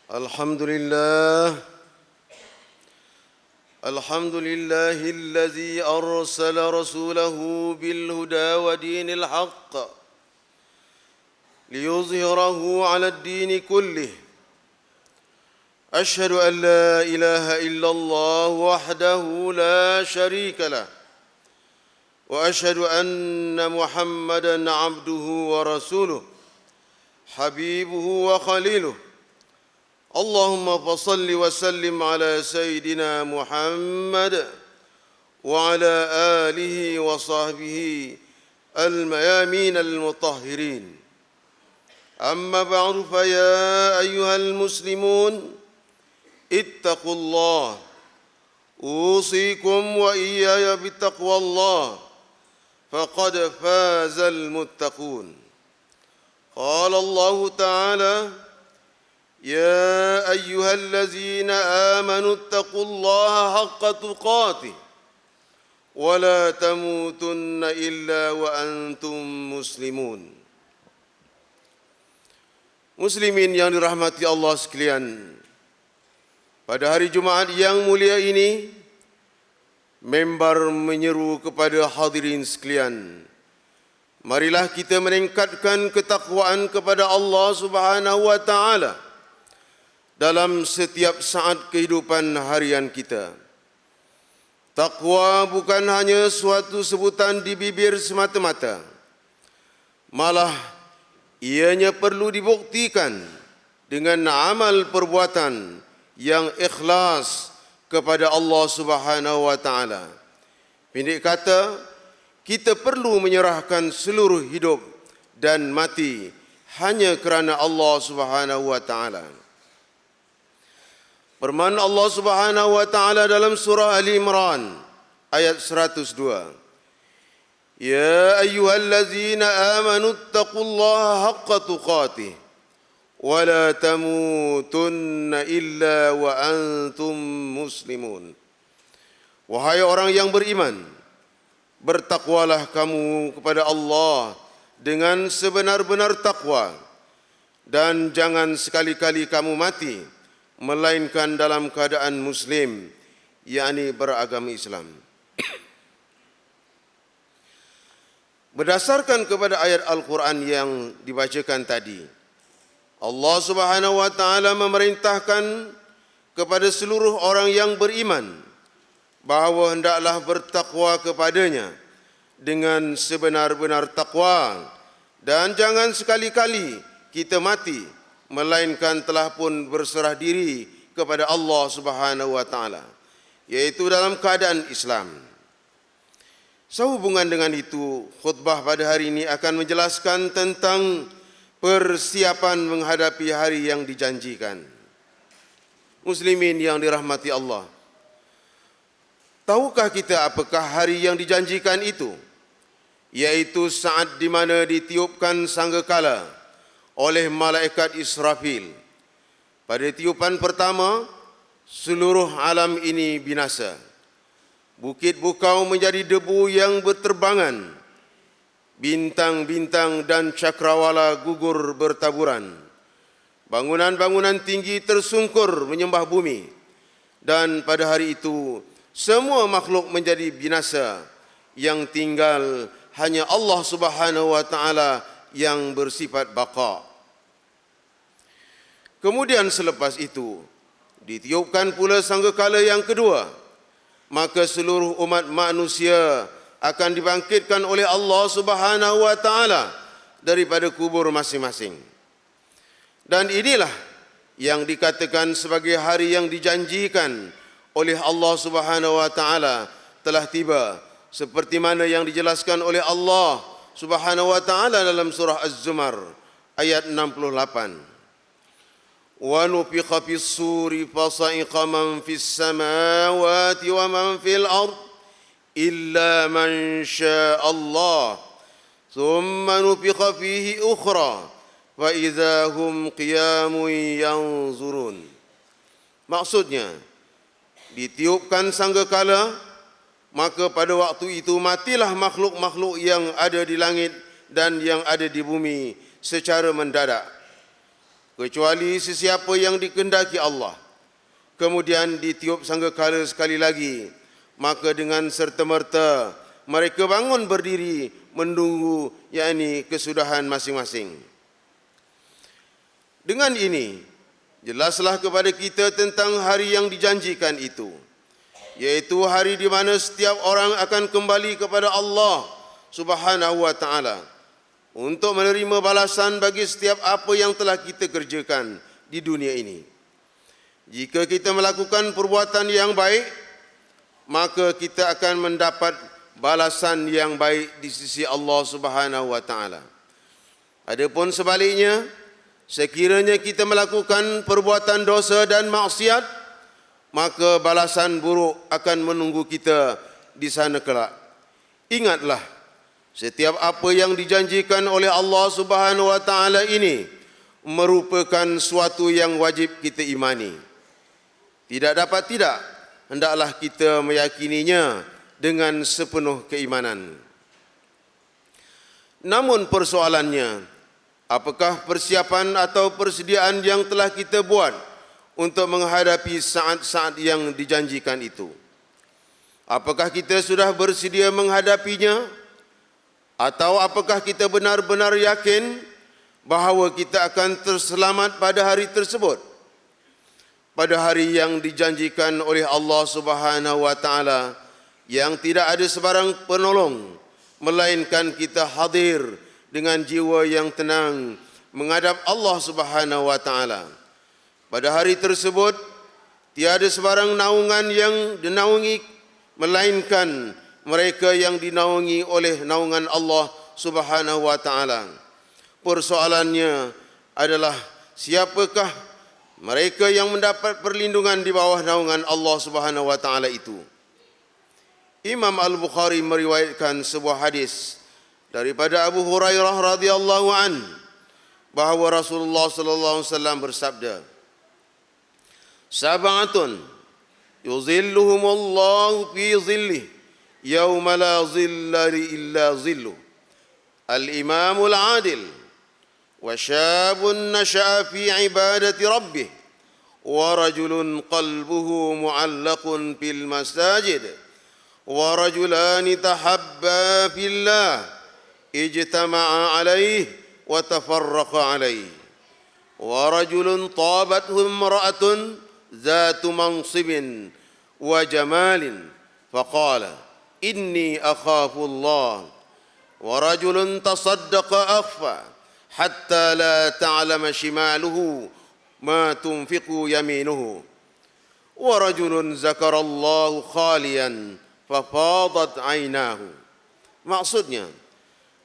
الحمد لله الحمد لله الذي أرسل رسوله بالهدى ودين الحق ليظهره على الدين كله. أشهد أن لا إله إلا الله وحده لا شريك له، وأشهد أن محمدًا عبده ورسوله حبيبه وخليله. اللهم فصل وسلم على سيدنا محمد وعلى آله وصحبه الميامين المطهرين. أما بعد، فيا أيها المسلمون اتقوا الله، أوصيكم وإياي بتقوى الله، فقد فاز المتقون. قال الله تعالى: يا أيها الذين آمنوا اتقوا الله حق تقاته ولا تموتن إلا وأنتم مسلمون. Muslimin yang dirahmati Allah sekalian, pada hari Jumaat yang mulia ini, member menyeru kepada hadirin sekalian, marilah kita meningkatkan ketakwaan kepada Allah Subhanahu wa taala dalam setiap saat kehidupan harian kita. Takwa bukan hanya suatu sebutan di bibir semata-mata, malah ianya perlu dibuktikan dengan amal perbuatan yang ikhlas kepada Allah Subhanahu wa taala. Pendek kata, kita perlu menyerahkan seluruh hidup dan mati hanya kerana Allah Subhanahu wa taala. Firman Allah Subhanahu wa taala dalam surah Ali Imran ayat 102. Ya ayyuhallazina amanu taqullaha haqqa tuqatih wa la tamutunna illa wa antum muslimun. Wahai orang yang beriman, bertakwalah kamu kepada Allah dengan sebenar-benar takwa, dan jangan sekali-kali kamu mati melainkan dalam keadaan muslim, yakni beragama Islam. Berdasarkan kepada ayat Al-Quran yang dibacakan tadi, Allah Subhanahu wa taala memerintahkan kepada seluruh orang yang beriman bahawa hendaklah bertakwa kepadanya dengan sebenar-benar takwa, dan jangan sekali-kali kita mati melainkan telah pun berserah diri kepada Allah Subhanahu wa taala, yaitu dalam keadaan Islam. Sehubungan dengan itu, khutbah pada hari ini akan menjelaskan tentang persiapan menghadapi hari yang dijanjikan. Muslimin yang dirahmati Allah, tahukah kita apakah hari yang dijanjikan itu? Yaitu saat di mana ditiupkan sangkakala oleh malaikat Israfil. Pada tiupan pertama, seluruh alam ini binasa. Bukit bukau menjadi debu yang berterbangan. Bintang-bintang dan cakrawala gugur bertaburan. Bangunan-bangunan tinggi tersungkur menyembah bumi. Dan pada hari itu, semua makhluk menjadi binasa. Yang tinggal hanya Allah Subhanahu wa taala yang bersifat baqa. Kemudian selepas itu, ditiupkan pula sangkakala yang kedua, maka seluruh umat manusia akan dibangkitkan oleh Allah Subhanahu wa taala daripada kubur masing-masing. Dan inilah yang dikatakan sebagai hari yang dijanjikan oleh Allah Subhanahu wa taala telah tiba, seperti mana yang dijelaskan oleh Allah Subhanahu wa taala dalam surah Az-Zumar ayat 68. Wa nufikha fis-suri fasa'iqa man fis-samawati wa man fil-ard illa man syaa Allah thumma nufikha fihi ukhra fa idza hum qiyamun yanzurun. Maksudnya, ditiupkan sangkakala, maka pada waktu itu matilah makhluk-makhluk yang ada di langit dan yang ada di bumi secara mendadak. kecuali sesiapa yang dikehendaki Allah. Kemudian ditiup sangkakala sekali lagi, maka dengan serta-merta mereka bangun berdiri menunggu, yakni kesudahan masing-masing. Dengan ini, jelaslah kepada kita tentang hari yang dijanjikan itu, yaitu hari di mana setiap orang akan kembali kepada Allah Subhanahu wa taala untuk menerima balasan bagi setiap apa yang telah kita kerjakan di dunia ini. Jika kita melakukan perbuatan yang baik, maka kita akan mendapat balasan yang baik di sisi Allah Subhanahu wa taala. Adapun sebaliknya, sekiranya kita melakukan perbuatan dosa dan maksiat, maka balasan buruk akan menunggu kita di sana kelak. Ingatlah, setiap apa yang dijanjikan oleh Allah Subhanahu wa taala ini merupakan suatu yang wajib kita imani. Tidak dapat tidak, hendaklah kita meyakininya dengan sepenuh keimanan. Namun persoalannya, apakah persiapan atau persediaan yang telah kita buat untuk menghadapi saat-saat yang dijanjikan itu? Apakah kita sudah bersedia menghadapinya? Atau apakah kita benar-benar yakin bahawa kita akan terselamat pada hari tersebut? Pada hari yang dijanjikan oleh Allah Subhanahu wa taala, yang tidak ada sebarang penolong melainkan kita hadir dengan jiwa yang tenang menghadap Allah Subhanahu wa taala. Pada hari tersebut tiada sebarang naungan yang dinaungi melainkan mereka yang dinaungi oleh naungan Allah Subhanahu wa taala. Persoalannya adalah, siapakah mereka yang mendapat perlindungan di bawah naungan Allah Subhanahu wa taala itu? Imam Al-Bukhari meriwayatkan sebuah hadis daripada Abu Hurairah radhiyallahu an bahawa Rasulullah sallallahu alaihi wasallam bersabda, "Sab'atun yuzilluhumullahu fi zillih yauma la zilla illa zilluh. Al-imamul 'adil wa syabun nasha'a fi ibadati rabbih wa rajulun qalbuhu mu'allaqun fil masajid wa rajulani tahabba fillah ijtama'a alaihi wa tafarraqa alaihi wa rajulun tabathu imra'atun zatu mansibin wa jamalin faqala inni akhafu Allah wa rajulun tasaddaqa akhfa hatta la ta'lama shimaluhu ma tunfiqu yaminuhu wa rajulun zakarallahu khaliyan fafadat aynahu." Maksudnya,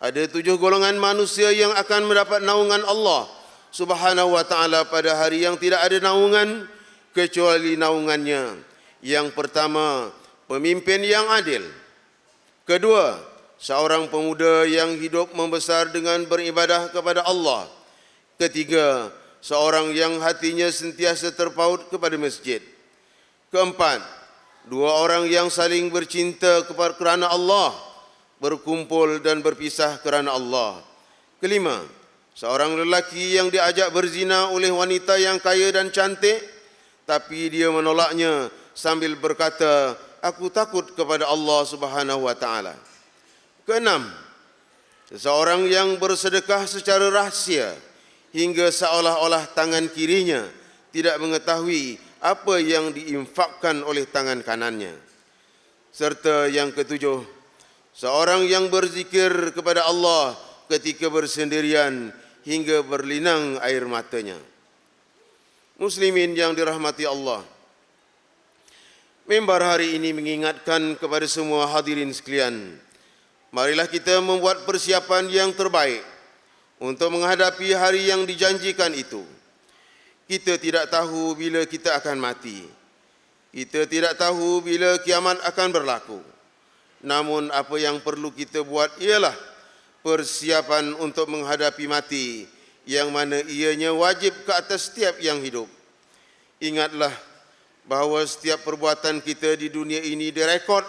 ada 7 golongan manusia yang akan mendapat naungan Allah Subhanahu wa taala pada hari yang tidak ada naungan kecuali naungannya. Yang pertama, pemimpin yang adil. Kedua, seorang pemuda yang hidup membesar dengan beribadah kepada Allah. Ketiga, seorang yang hatinya sentiasa terpaut kepada masjid. Keempat, 2 orang yang saling bercinta kerana Allah, berkumpul dan berpisah kerana Allah. Kelima, seorang lelaki yang diajak berzina oleh wanita yang kaya dan cantik, tapi dia menolaknya sambil berkata, "Aku takut kepada Allah Subhanahu wa taala." Keenam, seseorang yang bersedekah secara rahsia hingga seolah-olah tangan kirinya tidak mengetahui apa yang diinfakkan oleh tangan kanannya. Serta yang ketujuh, seorang yang berzikir kepada Allah ketika bersendirian hingga berlinang air matanya. Muslimin yang dirahmati Allah, mimbar hari ini mengingatkan kepada semua hadirin sekalian, marilah kita membuat persiapan yang terbaik untuk menghadapi hari yang dijanjikan itu. Kita tidak tahu bila kita akan mati. Kita tidak tahu bila kiamat akan berlaku. Namun apa yang perlu kita buat ialah persiapan untuk menghadapi mati, yang mana ianya wajib ke atas setiap yang hidup. Ingatlah bahawa setiap perbuatan kita di dunia ini direkod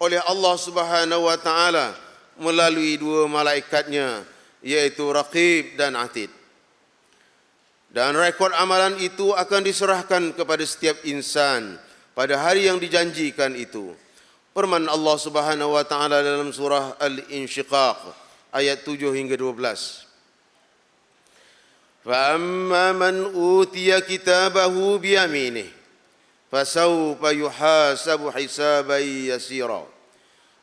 oleh Allah Subhanahu wa taala melalui 2 malaikatnya, yaitu Raqib dan Atid. Dan rekod amalan itu akan diserahkan kepada setiap insan pada hari yang dijanjikan itu. Firman Allah Subhanahu wa taala dalam surah Al-Insyiqaq ayat 7 hingga 12. Fa amma man utiya kitabahu bi yaminihi fasawfa yuhasabu hisaban yasira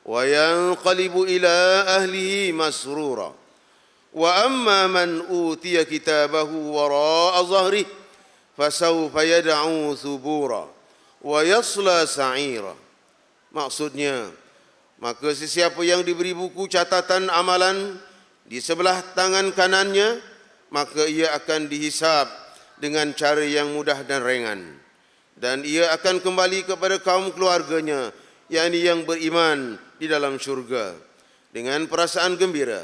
wa yanqalibu ila ahlihi masrura. Wa amma man utiya kitabahu wara'a dhahrihi fasawfa yad'u thubura wa yasla sa'ira. Maksudnya, maka sesiapa yang diberi buku catatan amalan di sebelah tangan kanannya, maka ia akan dihisab dengan cara yang mudah dan ringan, dan ia akan kembali kepada kaum keluarganya, yakni yang beriman di dalam syurga dengan perasaan gembira.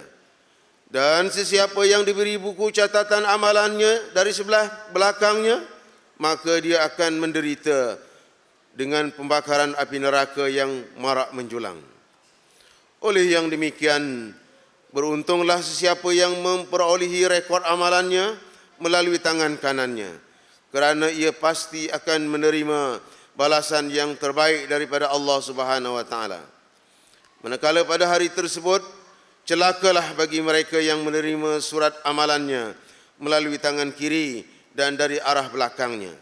Dan sesiapa yang diberi buku catatan amalannya dari sebelah belakangnya, maka dia akan menderita dengan pembakaran api neraka yang marak menjulang. Oleh yang demikian, beruntunglah sesiapa yang memperolehi rekod amalannya melalui tangan kanannya, kerana ia pasti akan menerima balasan yang terbaik daripada Allah Subhanahu wa taala. Manakala pada hari tersebut, celakalah bagi mereka yang menerima surat amalannya melalui tangan kiri dan dari arah belakangnya,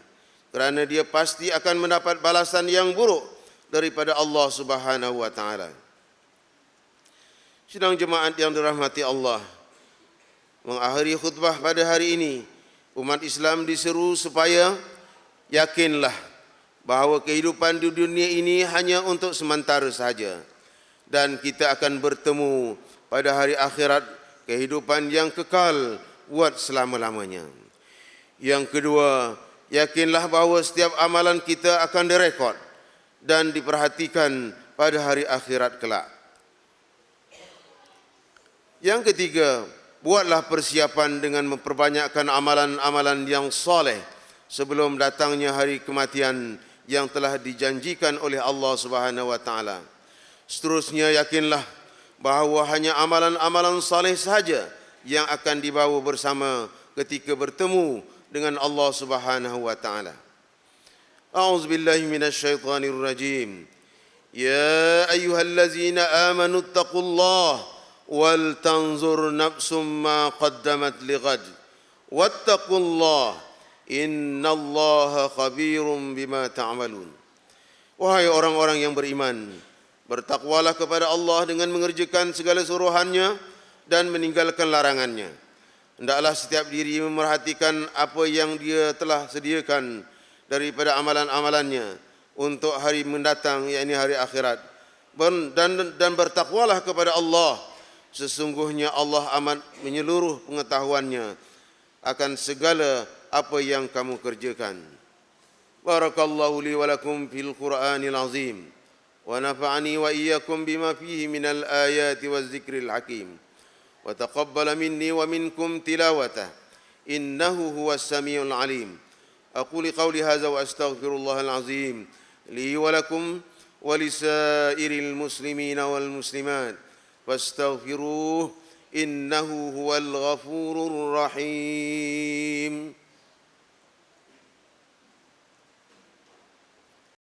kerana dia pasti akan mendapat balasan yang buruk daripada Allah Subhanahu wa taala. Sidang jemaat yang dirahmati Allah, mengakhiri khutbah pada hari ini, umat Islam diseru supaya yakinlah bahawa kehidupan di dunia ini hanya untuk sementara sahaja, dan kita akan bertemu pada hari akhirat kehidupan yang kekal buat selama-lamanya. Yang kedua, yakinlah bahawa setiap amalan kita akan direkod dan diperhatikan pada hari akhirat kelak. Yang ketiga, buatlah persiapan dengan memperbanyakkan amalan-amalan yang soleh sebelum datangnya hari kematian yang telah dijanjikan oleh Allah Subhanahu wa taala. Seterusnya, yakinlah bahawa hanya amalan-amalan saleh sahaja yang akan dibawa bersama ketika bertemu dengan Allah Subhanahu wa taala. A'udzubillahi minasyaitonir rajim. Ya ayyuhallazina amanu taqullaha wal tanzur nafsum ma qaddamat lighad wattaqullaha innallaha khabirum bima ta'malun. Wahai orang-orang yang beriman, bertakwalah kepada Allah dengan mengerjakan segala suruhannya dan meninggalkan larangannya. Hendaklah setiap diri memerhatikan apa yang dia telah sediakan daripada amalan-amalannya untuk hari mendatang, yakni hari akhirat. Dan bertakwalah kepada Allah. Sesungguhnya Allah amat menyeluruh pengetahuannya akan segala apa yang kamu kerjakan. Barakallahu li wa lakum fil Qur'anil azim. ونفعني وإياكم بما فيه من الآيات والذكر الحكيم وتقبل مني ومنكم تلاوته إنه هو السميع العليم. أقول قولي هذا وأستغفر الله العظيم لي ولكم ولسائر المسلمين والمسلمات فاستغفروه إنه هو الغفور الرحيم.